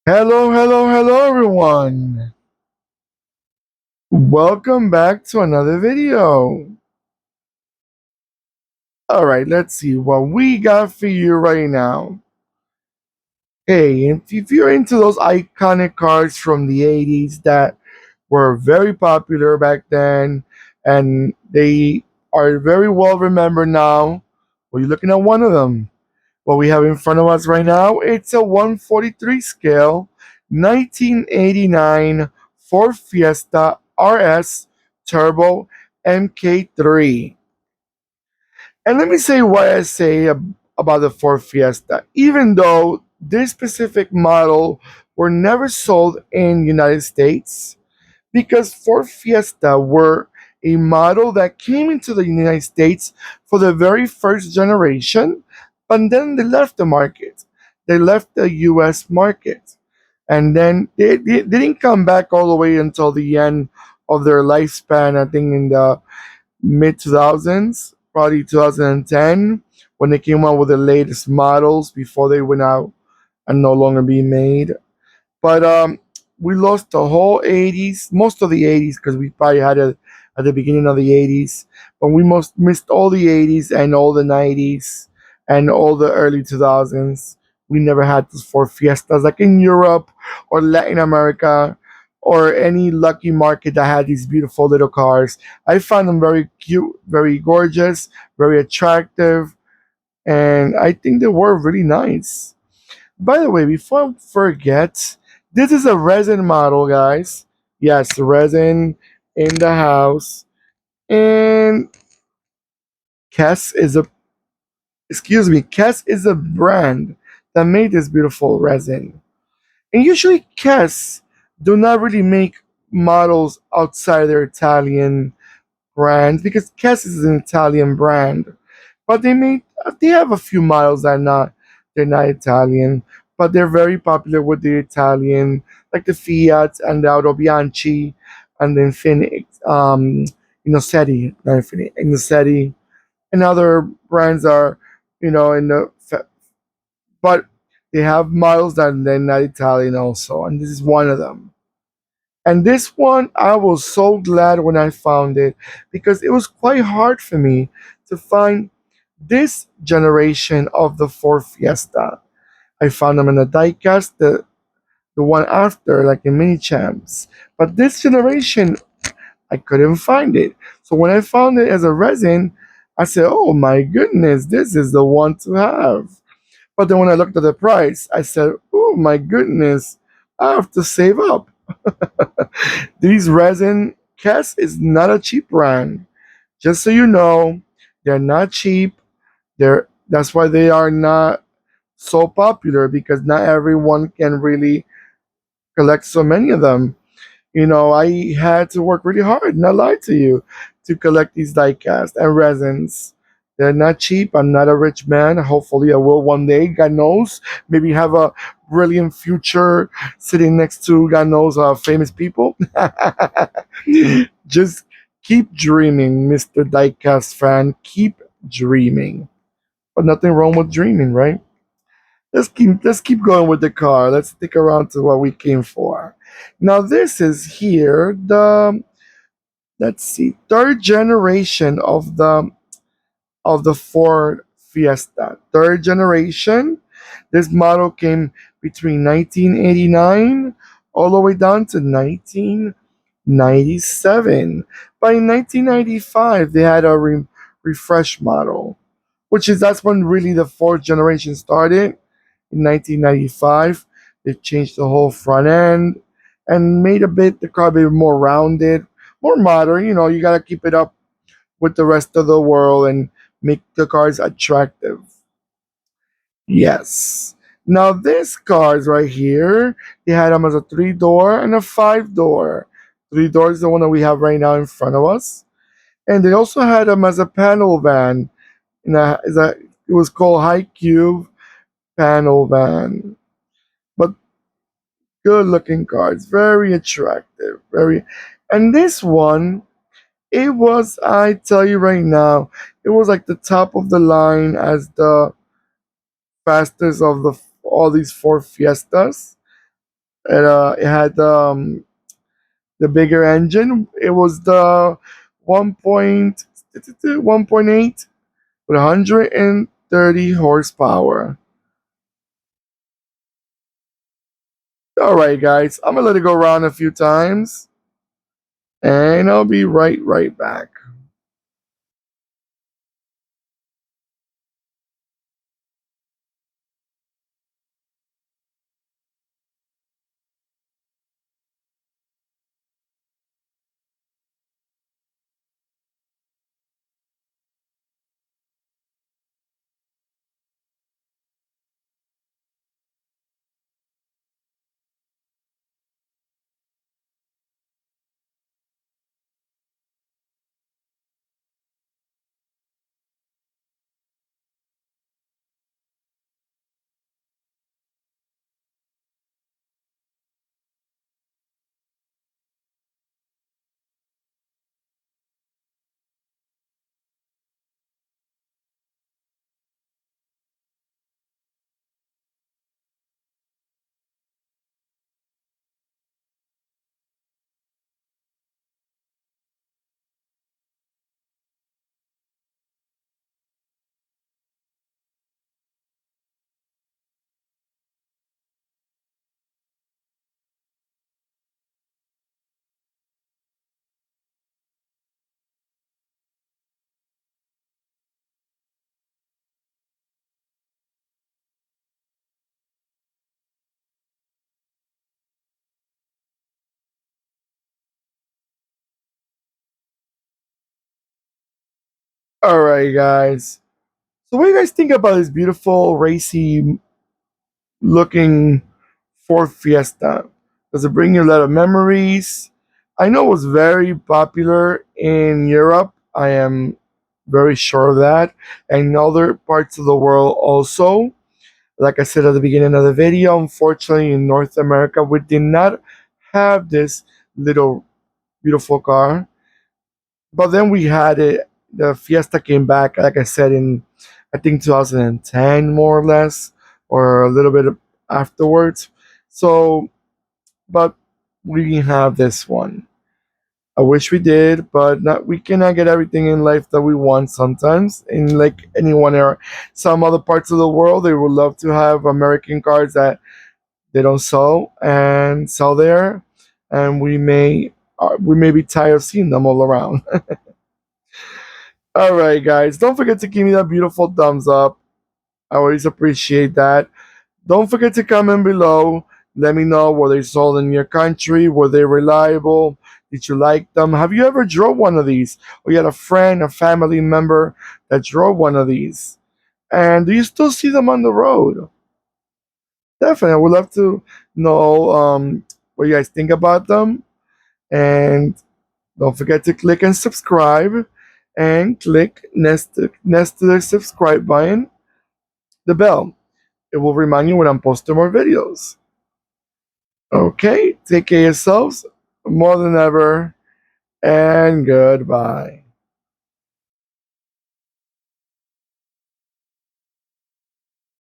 Hello, hello, hello, everyone. Welcome back to another video. All right, let's see what we got for you right now. Hey, if you're into those iconic cars from the 80s that were very popular back then and they are very well remembered now, well, you're looking at one of them. What we have in front of us right now, it's a 143 scale 1989 Ford Fiesta RS Turbo MK3. And let me say why I say about the Ford Fiesta. Even though this specific model were never sold in United States, because Ford Fiesta were a model that came into the United States for the very first generation, but then they left the market. They left the US market. And then they didn't come back all the way until the end of their lifespan, I think in the mid 2000s, probably 2010, when they came out with the latest models before they went out and no longer being made. But we lost the whole 80s, most of the 80s, because we probably had it at the beginning of the 80s. But we most missed all the 80s and all the 90s and all the early 2000s. We never had this for fiestas like in Europe or Latin America or any lucky market that had these beautiful little cars. I found them very cute, very gorgeous, very attractive, and I think they were really nice. By the way, before I forget, this is a resin model, guys. Yes, resin in the house. And Kess is a Kess is a brand that made this beautiful resin. And usually Kess do not really make models outside their Italian brand because Kess is an Italian brand. But they have a few models that are not they're not Italian, but they're very popular with the Italian, like the Fiat and the Auto Bianchi and the Infiniti, Innocenti, not Infiniti, Innocenti, and other brands are, in but they have models that they're not Italian also, and this is one of them. And this one, I was so glad when I found it because it was quite hard for me to find this generation of the Ford Fiesta. I found them in a diecast, the one after, like in mini champs. But this generation, I couldn't find it. So when I found it as a resin, I said, oh my goodness, this is the one to have. But then when I looked at the price, I said, oh my goodness, I have to save up. These resin, Kess is not a cheap brand. Just so you know, they're not cheap. That's why they are not so popular because not everyone can really collect so many of them. I had to work really hard, not lie to you, to collect these diecast and resins. They're not cheap. I'm not a rich man. Hopefully, I will one day. God knows. Maybe have a brilliant future sitting next to, God knows, famous people. Just keep dreaming, Mr. Diecast fan. Keep dreaming. But nothing wrong with dreaming, right? Let's keep going with the car. Let's stick around to what we came for. Now this is here the let's see third generation of the Ford Fiesta. Third generation. This model came between 1989 all the way down to 1997. By 1995, they had a refresh model, which is that's when really the fourth generation started. In 1995, they changed the whole front end and made the car a bit more rounded, more modern. You got to keep it up with the rest of the world and make the cars attractive. Yes. Now this cars right here, they had them as a 3 door and a 5 door. 3 door is the one that we have right now in front of us, and they also had them as a panel van. It was called High Cube Panel Van. But good looking cars, very attractive, very. And this one, it was, I tell you right now, it was like the top of the line as the fastest of all these four Fiestas. It had the bigger engine. It was the 1.8 with 130 horsepower. All right, guys, I'm gonna let it go around a few times, and I'll be right back. All right, guys. So, what do you guys think about this beautiful, racy looking Ford Fiesta? Does it bring you a lot of memories? I know it was very popular in Europe. I am very sure of that. And in other parts of the world also. Like I said at the beginning of the video, unfortunately in North America, we did not have this little beautiful car. But then we had it. The Fiesta came back, like I said, in I think 2010, more or less, or a little bit afterwards. So, but we didn't have this one. I wish we did, but not. We cannot get everything in life that we want sometimes. In like anyone area, some other parts of the world, they would love to have American cars that they don't sell and sell there, and we may be tired of seeing them all around. All right, guys. Don't forget to give me that beautiful thumbs up. I always appreciate that. Don't forget to comment below. Let me know, were they sold in your country? Were they reliable? Did you like them? Have you ever drove one of these? Or you had a friend, a family member that drove one of these? And do you still see them on the road? Definitely. I would love to know what you guys think about them. And don't forget to click and subscribe and click next to the subscribe button, the bell. It will remind you when I'm posting more videos. Okay, take care of yourselves more than ever, and goodbye.